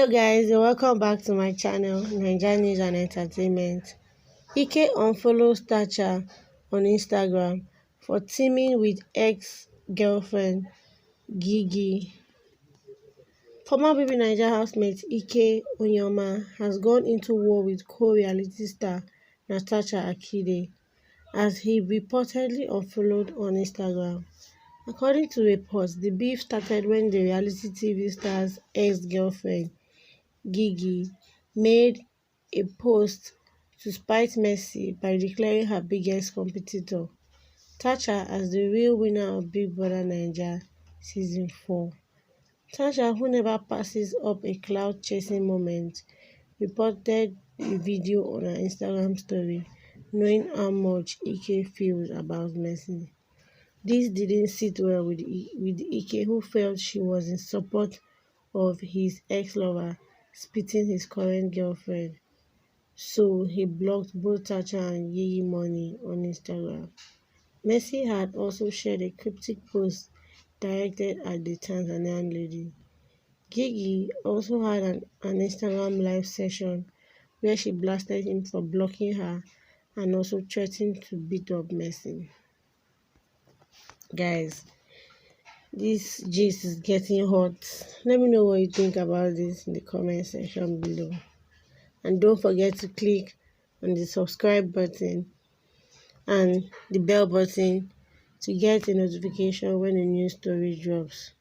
Hello guys, and welcome back to my channel, Naija News and Entertainment. Ike unfollows Tacha on Instagram for teaming with ex-girlfriend Gigy. Former bbnaija housemate Ike Onyema has gone into war with co-reality star Tacha as he reportedly unfollowed on Instagram. According to reports, the beef started when the reality TV star's ex-girlfriend Gigy made a post to spite Mercy by declaring her biggest competitor, Tacha, as the real winner of Big Brother Naija Season 4. Tacha, who never passes up a cloud-chasing moment, reported a video on her Instagram story, knowing how much Ike feels about Mercy. This didn't sit well with Ike, who felt she was in support of his ex-lover spitting his current girlfriend, so he blocked both Tacha and Gigy Money on Instagram. Mercy had also shared a cryptic post directed at the Tanzanian lady. Gigy also had an Instagram live session where she blasted him for blocking her and also threatened to beat up Mercy. Guys, this gist is getting hot. Let me know what you think about this in the comment section below. And don't forget to click on the subscribe button and the bell button to get a notification when a new story drops.